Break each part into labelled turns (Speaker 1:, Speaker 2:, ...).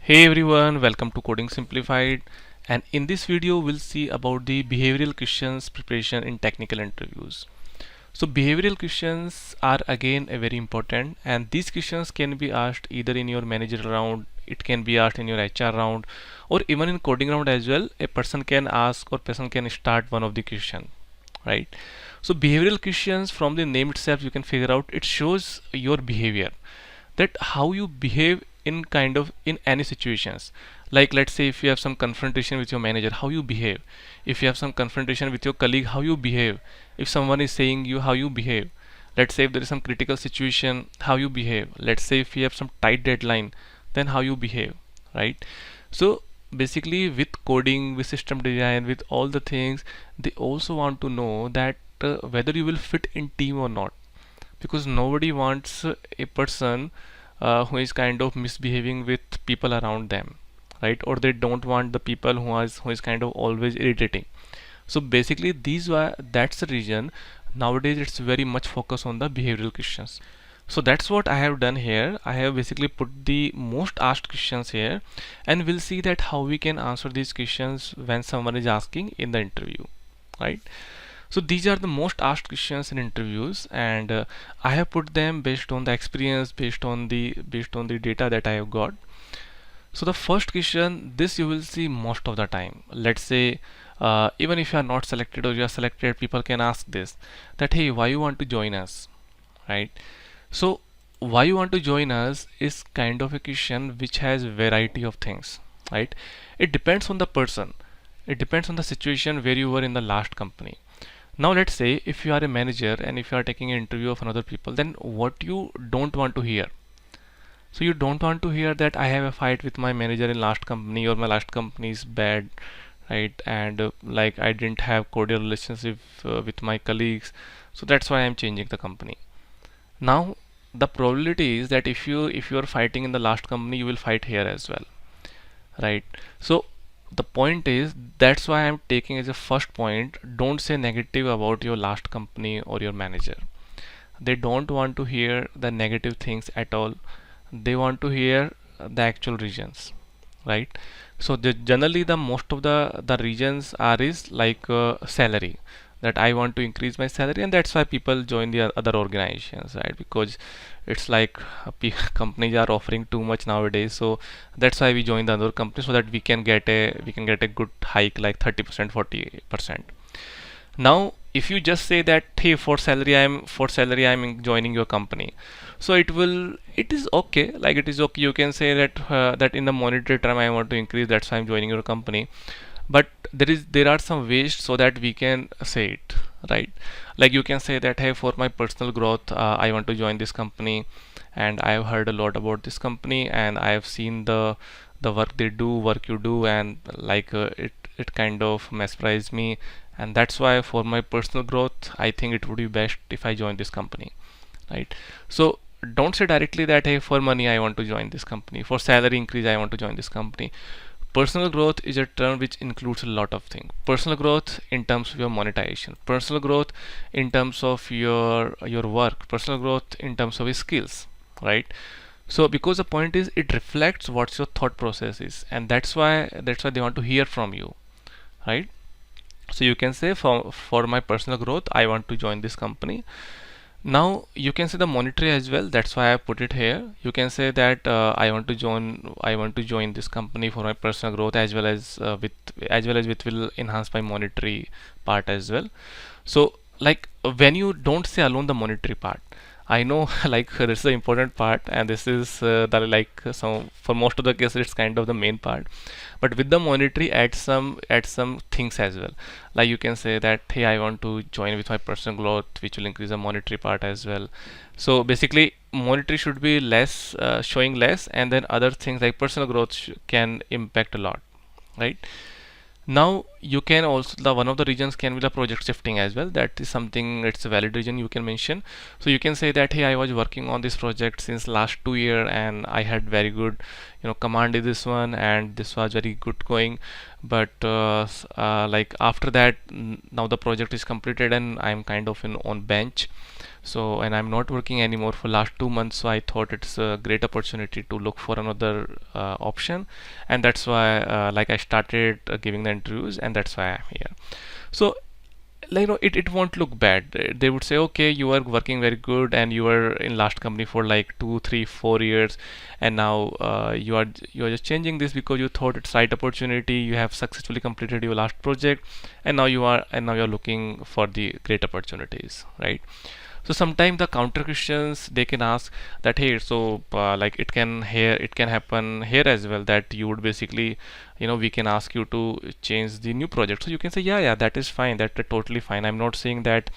Speaker 1: Hey everyone, welcome to Coding Simplified, and in this video we'll see about the behavioral questions preparation in technical interviews. So behavioral questions are again a very important, and these questions can be asked either in your managerial round, it can be asked in your HR round, or even in coding round as well. A person can ask or person can start one of the question, right? So behavioral questions, from the name itself you can figure out it shows your behavior, that how you behave in kind of in any situations. Like let's say if you have some confrontation with your manager, how you behave. If you have some confrontation with your colleague, how you behave. If someone is saying you, how you behave. Let's say if there is some critical situation, how you behave. Let's say if you have some tight deadline, then how you behave, right? So basically with coding, with system design, with all the things, they also want to know that whether you will fit in team or not, because nobody wants a person who is kind of misbehaving with people around them, right? Or they don't want the people who is kind of always irritating. So basically these were that's the reason nowadays it's very much focus on the behavioral questions. So that's what I have done here. I have basically put the most asked questions here, and we'll see that how we can answer these questions when someone is asking in the interview, right? So these are the most asked questions in interviews, and I have put them based on the experience, based on the data that I have got. So the first question, this you will see most of the time. Let's say even if you are not selected or you are selected, people can ask this, that hey, why you want to join us, right? So why you want to join us is kind of a question which has variety of things, right? It depends on the person. It depends on the situation where you were in the last company. Now let's say if you are a manager and if you are taking an interview of another people, then what you don't want to hear. So you don't want to hear that I have a fight with my manager in last company, or my last company is bad, right? And like I didn't have cordial relationship with my colleagues, so that's why I'm changing the company. Now the probability is that if you are fighting in the last company, you will fight here as well, right? So the point is, that's why I'm taking as a first point, don't say negative about your last company or your manager. They don't want to hear the negative things at all. They want to hear the actual reasons, right? So generally the most of the reasons are is like salary, that I want to increase my salary, and that's why people join the other organizations, right? Because it's like companies are offering too much nowadays, so that's why we join the other company, so that we can get a good hike like 30%, 40%. Now if you just say that hey, for salary I'm joining your company, so it is okay, like it is okay, you can say that that in the monetary term I want to increase, that's why I'm joining your company. But there are some ways so that we can say it, right? Like you can say that hey, for my personal growth, I want to join this company, and I have heard a lot about this company, and I have seen the work you do, and like it kind of mesmerized me, and that's why for my personal growth I think it would be best if I join this company, right? So don't say directly that hey, for money I want to join this company, for salary increase I want to join this company. Personal growth is a term which includes a lot of things. Personal growth in terms of your monetization, personal growth in terms of your work, personal growth in terms of your skills, right? So because the point is, it reflects what your thought process is, and that's why they want to hear from you, right? So you can say for my personal growth I want to join this company. Now you can say the monetary as well, that's why I put it here. You can say that I want to join this company for my personal growth, as well as with will enhance my monetary part as well. So like when you don't say alone the monetary part, I know like this is the important part, and this is the like so for most of the cases it's kind of the main part. But with the monetary, add some things as well. Like you can say that hey, I want to join with my personal growth, which will increase the monetary part as well. So basically monetary should be less, showing less, and then other things like personal growth can impact a lot, right? Now you can also, the one of the reasons can be the project shifting as well. That is something, it's a valid reason you can mention. So you can say that, hey, I was working on this project since last 2 year and I had very good, command in this one, and this was very good going. But like after that, now the project is completed and I'm kind of in on bench. So, and I'm not working anymore for last 2 months, so I thought it's a great opportunity to look for another option, and that's why like I started giving the interviews, and that's why I'm here. So, like, it won't look bad. They would say, okay, you are working very good and you were in last company for like 2 3 4 years, and now you are just changing this because you thought it's right opportunity, you have successfully completed your last project, and now you're looking for the great opportunities, right? So sometimes the counter questions they can ask that, hey, so like it can happen here as well, that you would basically, we can ask you to change the new project. So you can say, yeah, that is fine, that's totally fine. I'm not saying that,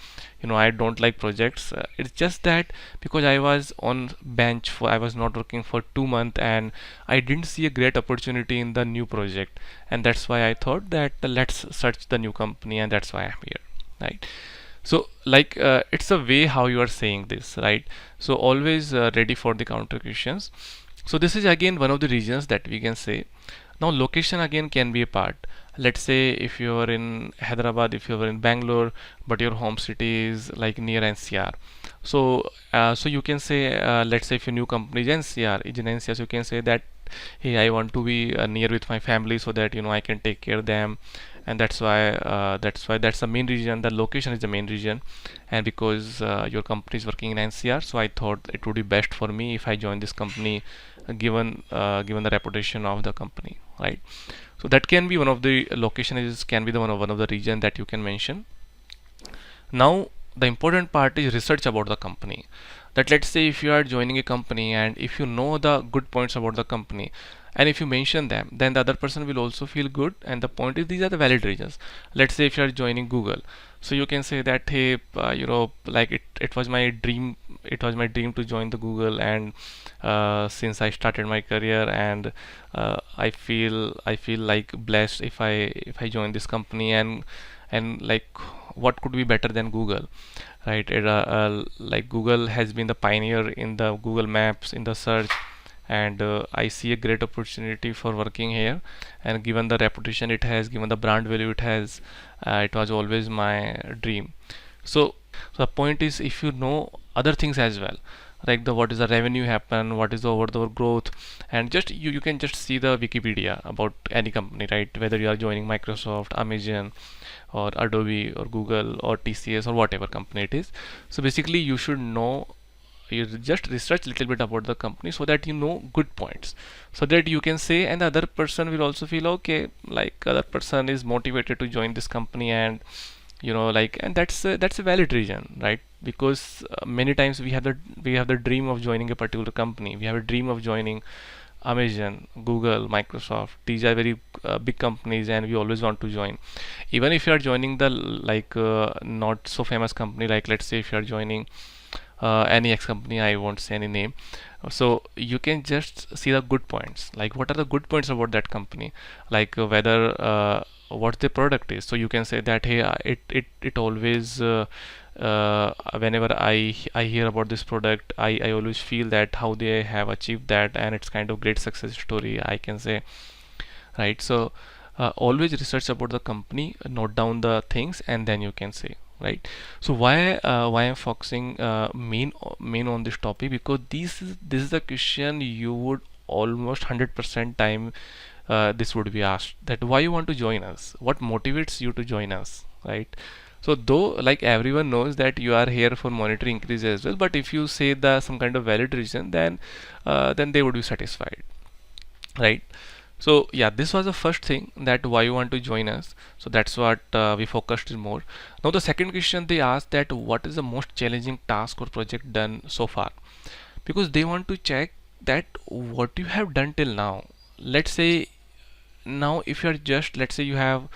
Speaker 1: I don't like projects. It's just that because I was on bench for, I was not working for 2 months, and I didn't see a great opportunity in the new project, and that's why I thought that let's search the new company, and that's why I'm here, right? So like it's a way how you are saying this, right? So always ready for the counter questions. So this is again one of the reasons that we can say. Now location again can be a part. Let's say if you are in Hyderabad, if you are in Bangalore, but your home city is like near NCR. So so you can say, let's say if your new company is NCR, so you can say that, hey, I want to be near with my family so that I can take care of them, and that's why that's the main reason. The location is the main reason, and because your company is working in NCR, so I thought it would be best for me if I join this company, given the reputation of the company, right? So that can be one of the location is can be the one of the region that you can mention. Now the important part is research about the company. That, let's say if you are joining a company and if you know the good points about the company, and if you mention them, then the other person will also feel good, and the point is these are the valid reasons. Let's say if you are joining Google, so you can say that, hey, like it was my dream, to join the Google, and since I started my career, and I feel like blessed if I join this company, and like what could be better than Google, right? Like Google has been the pioneer in the Google Maps, in the search, and I see a great opportunity for working here, and given the reputation it has, given the brand value it has, it was always my dream. So, so the point is, if you know other things as well, like the what is the revenue happen, what is the over the growth, and just you can just see the Wikipedia about any company, right? Whether you are joining Microsoft, Amazon, or Adobe, or Google, or TCS, or whatever company it is. So basically you should know, you just research a little bit about the company so that you know good points, so that you can say, and the other person will also feel okay, like other person is motivated to join this company, and like, and that's a valid reason, right? Because many times we have the dream of joining a particular company, we have a dream of joining Amazon, Google, Microsoft. These are very big companies, and we always want to join. Even if you are joining the like not so famous company, like let's say if you are joining any X company, I won't say any name. So you can just see the good points, like what are the good points about that company, like whether what the product is. So you can say that, hey, it always whenever I hear about this product, I always feel that how they have achieved that, and it's kind of great success story, I can say, right? So always research about the company, note down the things, and then you can say, right? So why I'm focusing main on this topic, because this is the question you would almost 100% time this would be asked, that why you want to join us, what motivates you to join us, right? So though like everyone knows that you are here for monetary increase as well, but if you say the some kind of valid reason, then they would be satisfied, right? So yeah, this was the first thing, that why you want to join us. So that's what we focused more. Now the second question they asked, that what is the most challenging task or project done so far, because they want to check that what you have done till now. Let's say now if you are just, let's say you have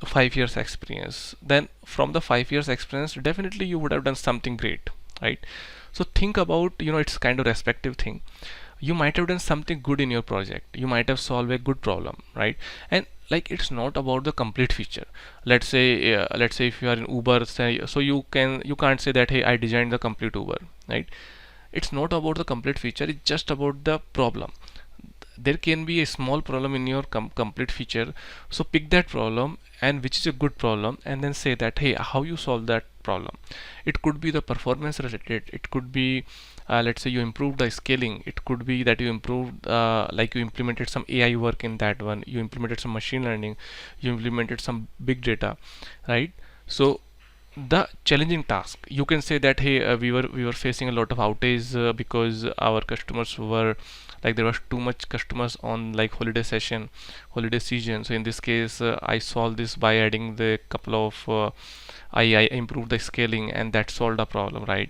Speaker 1: 5 years experience, then from the 5 years experience definitely you would have done something great, right? So think about, it's kind of respective thing. you might have done something good in your project, you might have solved a good problem, right? And like, it's not about the complete feature. Let's say if you are in Uber, so you can't say that, hey, I designed the complete Uber, right? It's not about the complete feature, it's just about the problem. There can be a small problem in your complete feature, so pick that problem, and which is a good problem, and then say that, hey, how you solve that problem. It could be the performance related, it could be let's say you improved the scaling, it could be that you improved like you implemented some AI work in that one, you implemented some machine learning, you implemented some big data, right? So the challenging task, you can say that, hey, we were facing a lot of outage because our customers were like, there was too much customers on like holiday season. So in this case, I solved this by adding the couple of I improved the scaling, and that solved the problem, right?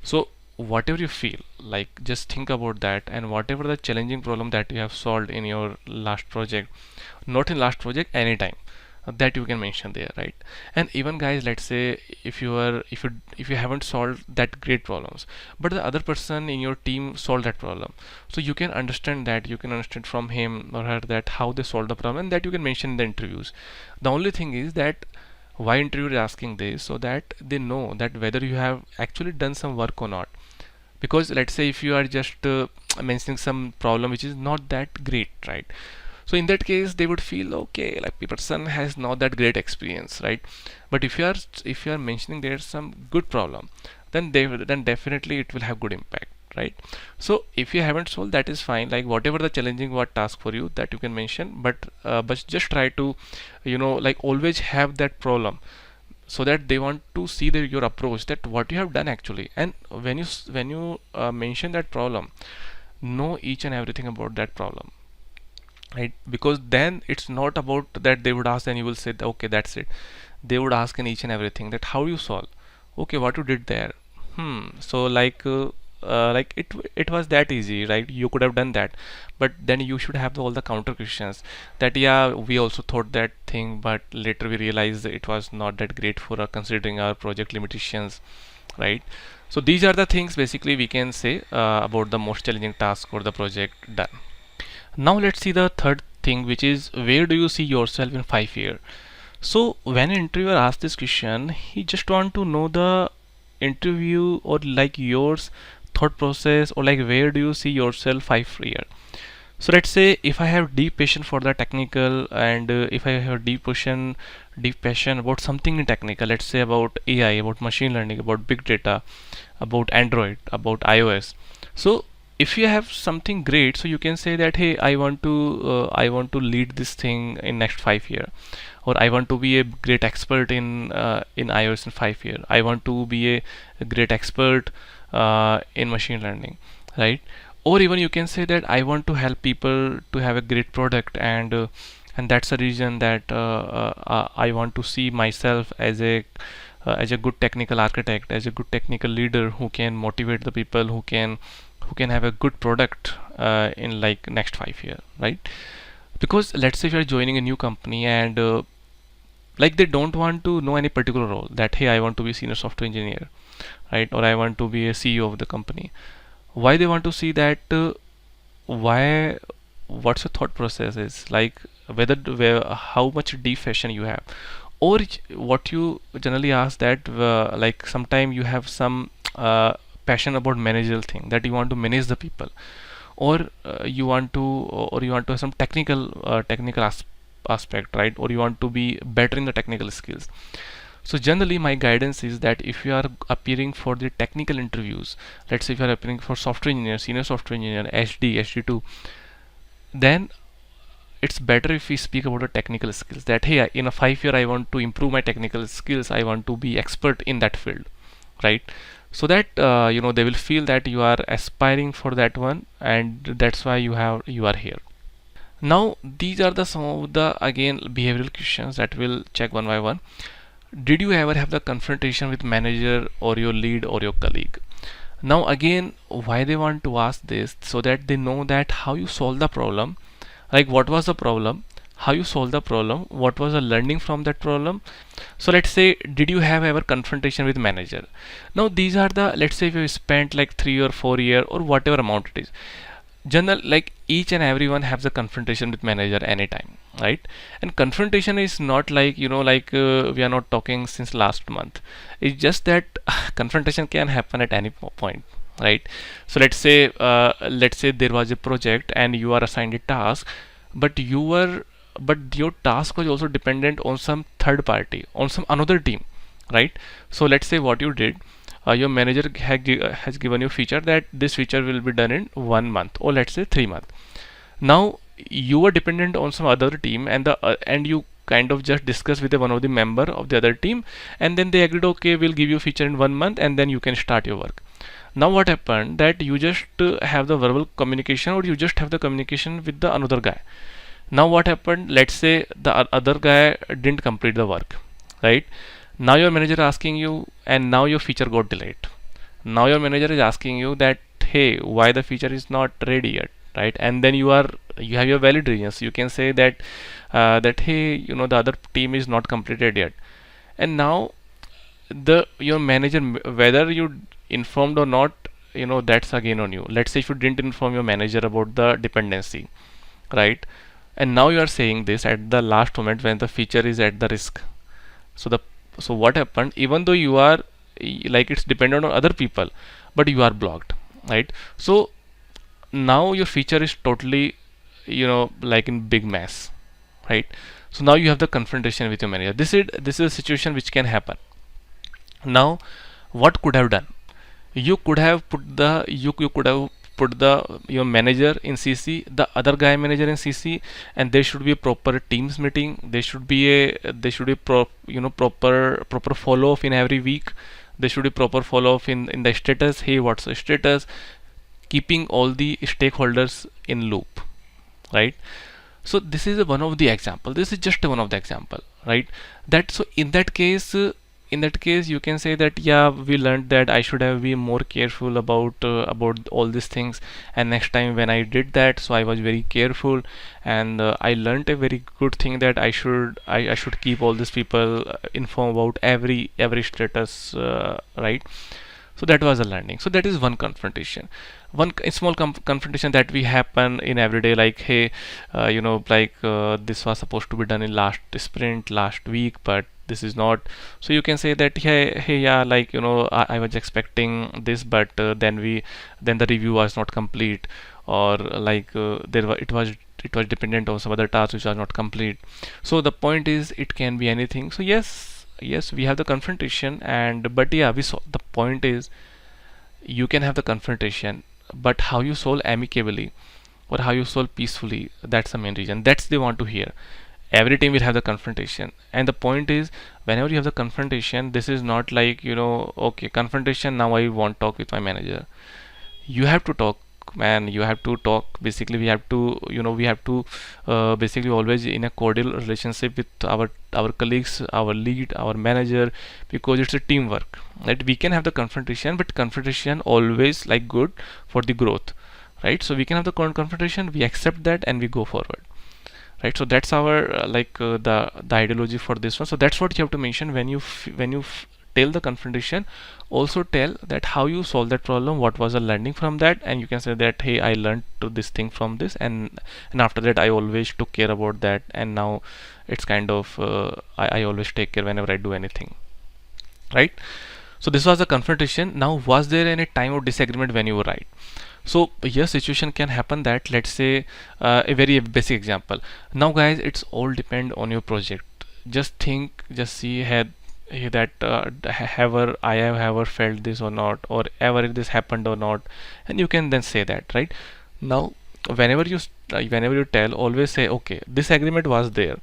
Speaker 1: So whatever you feel like, just think about that, and whatever the challenging problem that you have solved in your last project, not in last project, anytime, that you can mention there, right? And even guys, let's say if you haven't solved that great problems, but the other person in your team solved that problem, so you can understand that, you can understand from him or her that how they solved the problem, and that you can mention in the interviews. The only thing is that why interviewer is asking this, so that they know that whether you have actually done some work or not. Because let's say if you are just mentioning some problem which is not that great, right? So in that case, they would feel, okay, like the person has not that great experience, right? But if you are mentioning there's some good problem, then definitely it will have good impact, right? So if you haven't solved, that is fine, like whatever the challenging what task for you, that you can mention, but just try to, like, always have that problem, so that they want to see your approach, that what you have done actually. And when you mention that problem, know each and everything about that problem, right? Because then it's not about that they would ask and you will say, okay, that's it. They would ask in each and everything that how you solve, okay, what you did there. So like it was that easy, right? You could have done that. But then you should have all the counter questions, that yeah, we also thought that thing, but later we realized it was not that great for considering our project limitations, right? So these are the things basically we can say about the most challenging task or the project done. Now let's see the third thing, which is, where do you see yourself in 5 years? So when an interviewer asks this question, he just want to know the interview or like yours thought process, or like where do you see yourself 5 years. So let's say if I have deep passion for the technical, and if I have deep passion about something in technical, let's say about AI, about machine learning, about big data, about Android, about iOS. So if you have something great, so you can say that, hey, I want to lead this thing in next 5 years, or I want to be a great expert in iOS in 5 years. I want to be a great expert in machine learning, right? Or even you can say that I want to help people to have a great product, and that's the reason that I want to see myself as a good technical architect, as a good technical leader who can motivate the people, who can have a good product in like next 5 years, right? Because let's say if you're joining a new company, and like they don't want to know any particular role, that hey, I want to be senior software engineer, right? Or I want to be a CEO of the company. Why they want to see that? Why? What's your thought process is like, how much deep fashion you have, or what you generally ask, that like sometime you have some passion about managerial thing, that you want to manage the people, or you want to have some technical aspect, right? Or you want to be better in the technical skills. So generally my guidance is that if you are appearing for the technical interviews, let's say if you are appearing for software engineer, senior software engineer, HD2, then it's better if we speak about the technical skills, that hey, in a 5 year I want to improve my technical skills, I want to be expert in that field, right? So that they will feel that you are aspiring for that one, and that's why you are here. Now these are the some of the again behavioral questions that we'll check one by one. Did you ever have the confrontation with manager or your lead or your colleague? Now again, why they want to ask this, so that they know that how you solve the problem, like what was the problem, how you solve the problem, what was the learning from that problem. So let's say, did you have ever confrontation with manager? Now these are the, let's say if you spent like 3 or 4 year or whatever amount it is, General, like each and everyone has a confrontation with manager anytime, right? And confrontation is not like, like we are not talking since last month. It's just that confrontation can happen at any point, right? So let's say there was a project and you are assigned a task, but your task was also dependent on some third party, on some another team, right? So let's say what you did, your manager has given you feature that this feature will be done in 1 month, or let's say 3 months. Now you are dependent on some other team, and you kind of just discuss with one of the member of the other team, and then they agreed, okay, we'll give you feature in 1 month, and then you can start your work. Now what happened that you just have the verbal communication, or you just have the communication with the another guy. Now what happened, let's say the other guy didn't complete the work, right? Now your manager asking you, and now your feature got delayed. Now your manager is asking you that, hey, why the feature is not ready yet, right? And then you have your valid reasons. You can say that hey, the other team is not completed yet. And now the your manager, whether you informed or not, that's again on you. Let's say if you didn't inform your manager about the dependency, right? And now you are saying this at the last moment when the feature is at the risk. So what happened, even though you are like it's dependent on other people, but you are blocked, right? So now your feature is totally, like in big mess, right? So now you have the confrontation with your manager. This is a situation which can happen. Now what could have done, you could have put the you could have put the your manager in CC, the other guy manager in CC, and there should be a proper teams meeting. There should be proper follow up in every week. There should be proper follow up in the status. Hey, what's the status? Keeping all the stakeholders in loop, right? So this is one of the example. This is just one of the example, right? That so in that case you can say that, yeah, we learned that I should have been more careful about all these things, and next time when I did that, so I was very careful, and I learned a very good thing that I should keep all these people informed about every status, right? So that was a learning. So that is one confrontation, small confrontation that we happen in everyday, like, hey, this was supposed to be done in last sprint, last week, but this is not. So you can say that, hey, yeah, like, I was expecting this, but then the review was not complete, or like it was dependent on some other task which was not complete. So the point is, it can be anything. So yes, we have the confrontation, and but yeah, we saw the point is, you can have the confrontation, but how you solve amicably or how you solve peacefully, that's the main reason. That's they want to hear. Every team will have the confrontation, and the point is, whenever you have the confrontation, this is not like, okay, confrontation, now I won't talk with my manager. You have to talk, man. You have to talk. Basically, we have to basically always in a cordial relationship with our colleagues, our lead, our manager, because it's a teamwork, right? We can have the confrontation, but confrontation always like good for the growth, right? So we can have the confrontation, we accept that, and we go forward, right? So that's our the ideology for this one. So that's what you have to mention when tell the confrontation. Also tell that how you solve that problem, what was the learning from that, and you can say that, hey, I learned to this thing from this, and after that I always took care about that, and now it's kind of I always take care whenever I do anything, right? So this was the confrontation. Now, was there any time of disagreement when you were right? So yes, situation can happen that, let's say, a very basic example. Now guys, it's all depend on your project. Just see that I have ever felt this or not, or ever this happened or not, and you can then say that, right? Now whenever you tell, always say, okay, this agreement was there.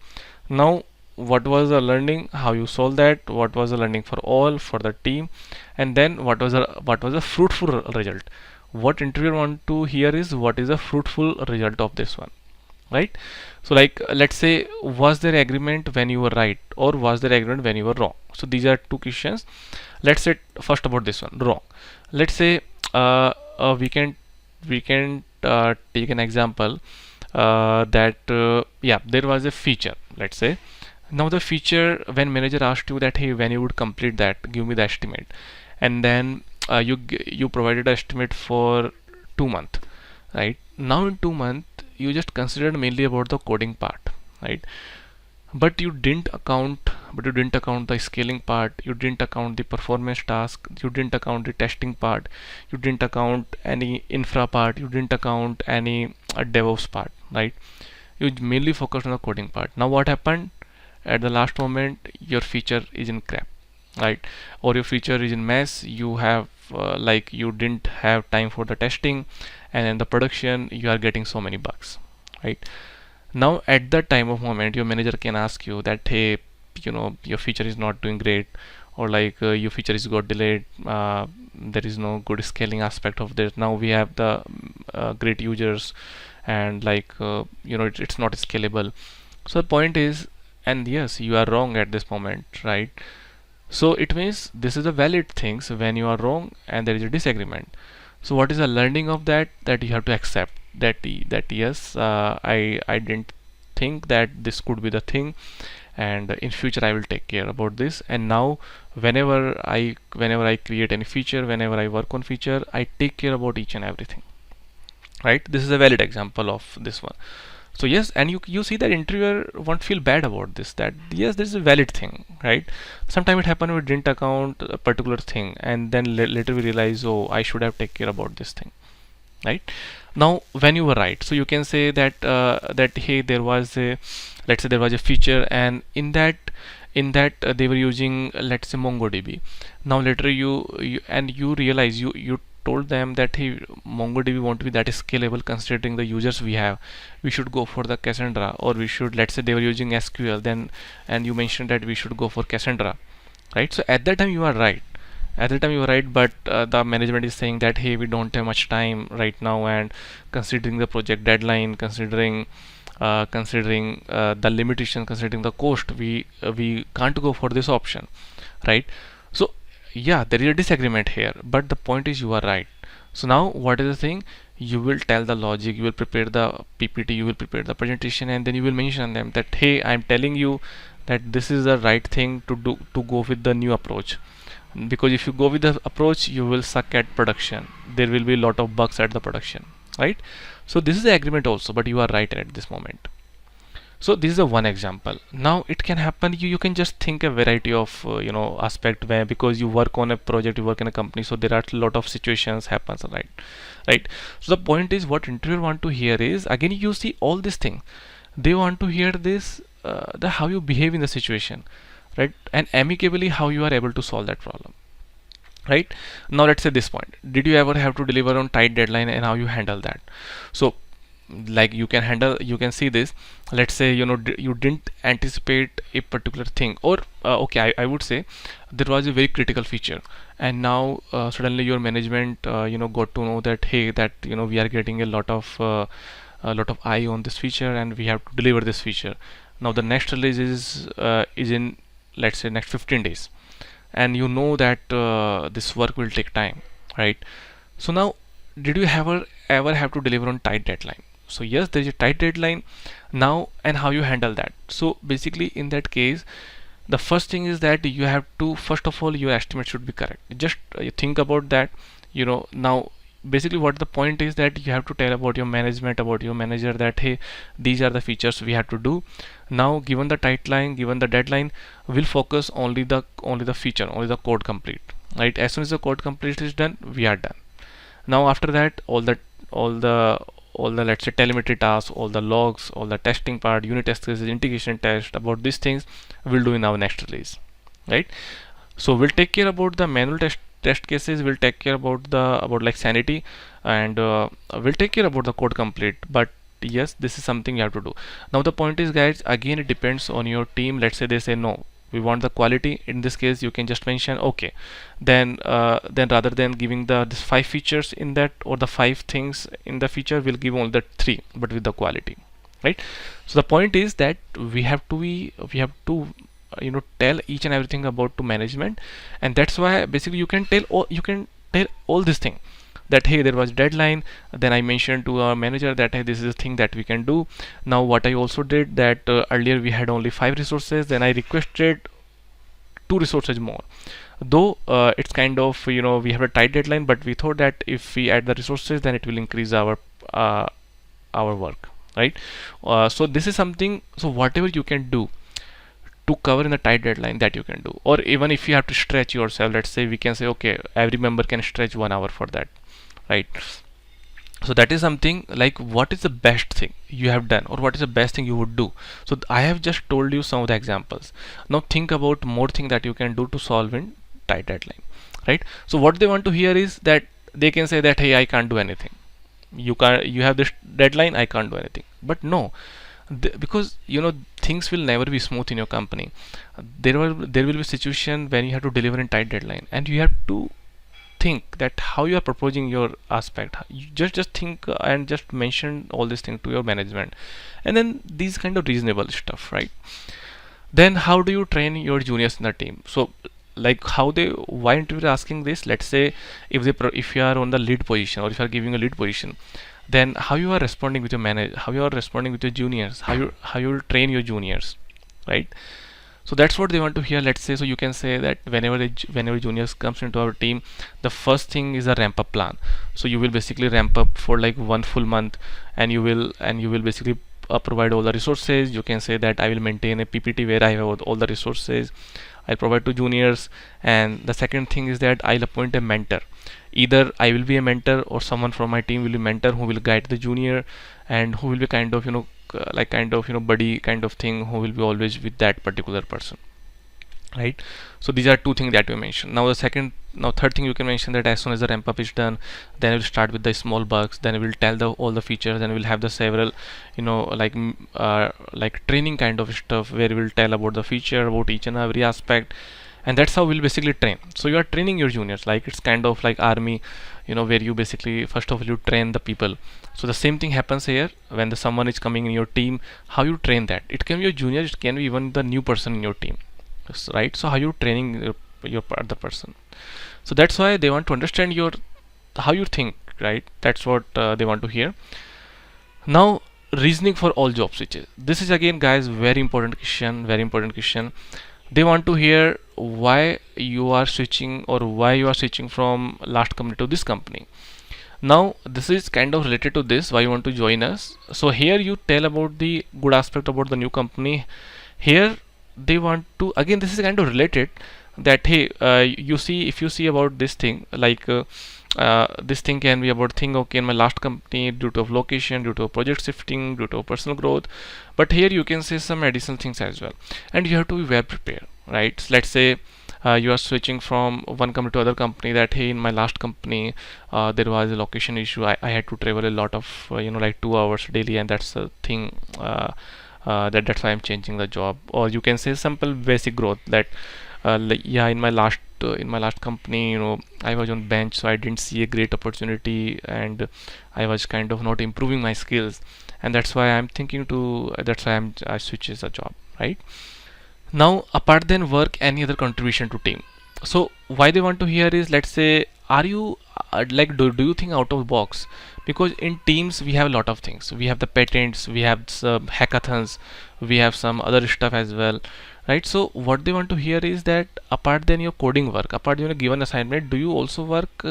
Speaker 1: Now what was the learning, how you solve that, what was the learning for all, for the team, and then what was a fruitful result. What interviewer want to hear is, what is a fruitful result of this one, right? So like, let's say, was there agreement when you were right, or was there agreement when you were wrong? So these are two questions. Let's say first about this one, wrong. Let's say we can take an example that yeah, there was a feature, let's say. Now the feature, when manager asked you that, hey, when you would complete that, give me the estimate, and then you provided an estimate for 2 months, right? now in 2 months you just considered mainly about the coding part, right? But you didn't account the scaling part, you didn't account the performance task, you didn't account the testing part, you didn't account any infra part, you didn't account any DevOps part, right? You mainly focused on the coding part. Now what happened? At the last moment your feature is in crap, right? Or your feature is in mess. You have like you didn't have time for the testing, and in the production you are getting so many bugs, right? Now at that time of moment your manager can ask you that, hey, your feature is not doing great, or like your feature is got delayed, there is no good scaling aspect of this. Now we have the great users, and like it's not scalable. So the point is, and yes, you are wrong at this moment, right? So it means this is a valid things when you are wrong and there is a disagreement. So what is the learning of that? That you have to accept that yes, I didn't think that this could be the thing, and in future I will take care about this. And now whenever I create any feature, whenever I work on feature, I take care about each and everything, right? This is a valid example of this one. So yes, and you see that interviewer won't feel bad about this, that yes, this is a valid thing, right? Sometimes it happened we didn't account a particular thing, and then later we realize, oh, I should have take care about this thing, right? Now when you were right, so you can say that that hey, there was a, let's say there was a feature, and in that they were using, let's say, MongoDB. Now later you realize, you told them that hey, MongoDB won't be that scalable considering the users we have, we should go for the Cassandra, or we should, let's say they were using SQL then, and you mentioned that we should go for Cassandra, right? So at that time you are right, but the management is saying that hey, we don't have much time right now, and considering the project deadline, considering the limitation, considering the cost, we can't go for this option, right? So yeah, there is a disagreement here, but the point is you are right. So now what is the thing? You will tell the logic, you will prepare the PPT, you will prepare the presentation, and then you will mention them that hey, I'm telling you that this is the right thing to do, to go with the new approach, because if you go with the approach you will suck at production, there will be a lot of bugs at the production, right? So this is the agreement also, but you are right at this moment. So this is a one example. Now it can happen, you can just think a variety of aspect, where because you work on a project, you work in a company, so there are a lot of situations happens, right? So the point is, what interviewer want to hear is, again you see all this thing, they want to hear this, the how you behave in the situation, right? And amicably how you are able to solve that problem, right? Now let's say this point, did you ever have to deliver on tight deadline, and how you handle that? So like you can see this, let's say you didn't anticipate a particular thing, or okay, I would say there was a very critical feature, and now suddenly your management got to know that hey, that we are getting a lot of eye on this feature, and we have to deliver this feature. Now the next release is in, let's say, next 15 days, and you know that this work will take time, right? So now, did you ever have to deliver on tight deadline? So yes, there is a tight deadline now, and how you handle that? So basically in that case, the first thing is that you have to, first of all, your estimate should be correct. Just you think about that. Now basically what the point is, that you have to tell about your management, about your manager, that hey, these are the features we have to do. Now given the tight line, given the deadline, we'll focus only the feature, only the code complete, right? As soon as the code complete is done, we are done. Now after that, all the let's say telemetry tasks, all the logs, all the testing part, unit test cases, integration test, about these things we'll do in our next release, right? So we'll take care about the manual test cases, we'll take care about like sanity, and we'll take care about the code complete. But yes, this is something you have to do. Now the point is, guys, again it depends on your team. Let's say they say no, we want the quality. In this case you can just mention okay, then rather than giving this 5 features in that, or the 5 things in the feature, we'll give only the 3, but with the quality, right? So the point is that we have to tell each and everything about to management, and that's why basically you can tell all this thing, that hey, there was deadline, then I mentioned to our manager that hey, this is a thing that we can do. Now what I also did, that earlier we had only 5 resources, then I requested 2 resources more, though it's kind of we have a tight deadline, but we thought that if we add the resources, then it will increase our our work, right? So this is something, so whatever you can do to cover in the tight deadline, that you can do. Or even if you have to stretch yourself, let's say we can say okay, every member can stretch 1 hour for that, right? So that is something like what is the best thing you have done, or what is the best thing you would do. So I have just told you some of the examples. Now think about more thing that you can do to solve in tight deadline, right? So what they want to hear is that they can say that, hey, I can't do anything, you have this deadline, I can't do anything. But no, because things will never be smooth in your company. There will be a situation when you have to deliver in tight deadline, and you have to think that how you are proposing your aspect. You just think and just mention all these things to your management, and then these kind of reasonable stuff, right? Then how do you train your juniors in the team? So like how they, why interviewer asking this, let's say if you are on the lead position, or if you are giving a lead position, then how you are responding with your manager, how you are responding with your juniors, how you will train your juniors, right? So that's what they want to hear. Let's say, so you can say that whenever juniors comes into our team, the first thing is a ramp up plan. So you will basically ramp up for like 1 full month, and you will basically provide all the resources. You can say that I will maintain a PPT where I have all the resources I'll provide to juniors. And the second thing is that I'll appoint a mentor. Either I will be a mentor, or someone from my team will be a mentor who will guide the junior, and who will be kind of like kind of buddy kind of thing, who will be always with that particular person, right? So these are two things that we mentioned. Now third thing you can mention, that as soon as the ramp up is done, then we'll start with the small bugs, then we'll tell all the features, then we'll have the several like training kind of stuff, where we'll tell about the feature, about each and every aspect. And that's how we'll basically train. So you are training your juniors, like it's kind of like army, where you basically first of all you train the people. So the same thing happens here when someone is coming in your team. How you train that? It can be your junior, it can be even the new person in your team, right? So how you training your the person. So that's why they want to understand your how you think, right? That's what they want to hear. Now reasoning for all job switches. This is again, guys, very important question. Very important question. They want to hear why you are switching, or why you are switching from last company to this company. Now this is kind of related to this, why you want to join us. So here you tell about the good aspect about the new company. Here they want to, again this is kind of related, that hey, if you see about this thing, like this thing can be about thing, okay, in my last company, due to location, due to project shifting, due to personal growth. But here you can say some additional things as well, and you have to be well prepared, right? So let's say you are switching from one company to other company, that hey, in my last company there was a location issue, I had to travel a lot of like 2 hours daily, and that's the thing, that's why I'm changing the job. Or you can say simple basic growth, that yeah, in my last company, I was on bench, so I didn't see a great opportunity, and I was kind of not improving my skills, and that's why I switches the job, right? Now apart than work, any other contribution to team. So why they want to hear is, let's say, are you like do you think out of the box? Because in teams we have a lot of things. We have the patents, we have some hackathons, we have some other stuff as well, right? So what they want to hear is that apart than your coding work, apart given assignment, do you also work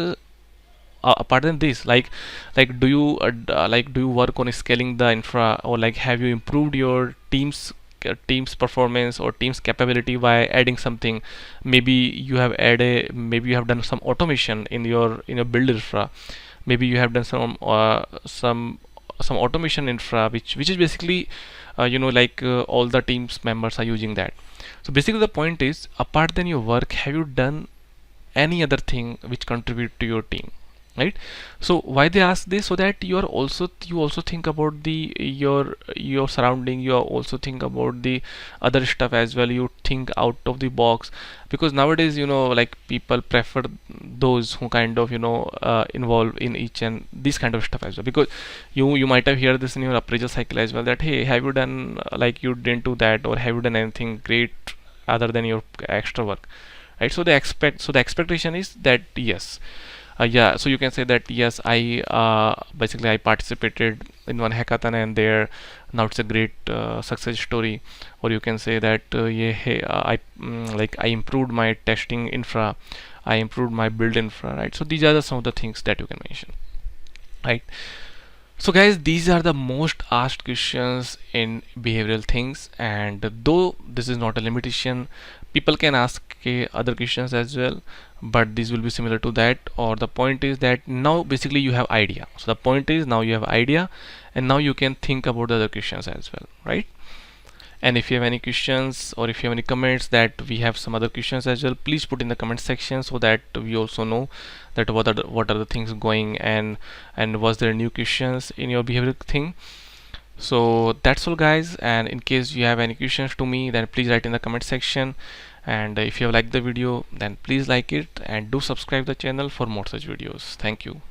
Speaker 1: apart than this, do you work on scaling the infra, or like have you improved your team's performance or team's capability by adding something? Maybe you have done some automation in your build infra. Maybe you have done some automation infra, which is basically all the teams members are using that. So basically the point is, apart than your work, have you done any other thing which contribute to your team, right? So why they ask this? So that you also think about your surrounding, you also think about the other stuff as well, you think out of the box. Because nowadays like people prefer those who kind of involve in each and this kind of stuff as well. Because you might have heard this in your appraisal cycle as well, that hey, have you done, like you didn't do that, or have you done anything great other than your extra work, right? So the expectation is that yes, yeah, so you can say that yes, I basically I participated in one hackathon, and there now it's a great success story. Or you can say that yeah, hey, I improved my testing infra, I improved my build infra, right? So these are some of the things that you can mention, right? So guys, these are the most asked questions in behavioral things, and though this is not a limitation, people can ask other questions as well, but these will be similar to that. Or the point is that now basically you have idea. So the point is now you have idea, and now you can think about the other questions as well, right? And if you have any questions or if you have any comments that we have some other questions as well, please put in the comment section so that we also know that what are the things going, and was there new questions in your behavioral thing. So that's all guys, and in case you have any questions to me, then please write in the comment section. And if you have liked the video, then please like it and do subscribe the channel for more such videos. Thank you.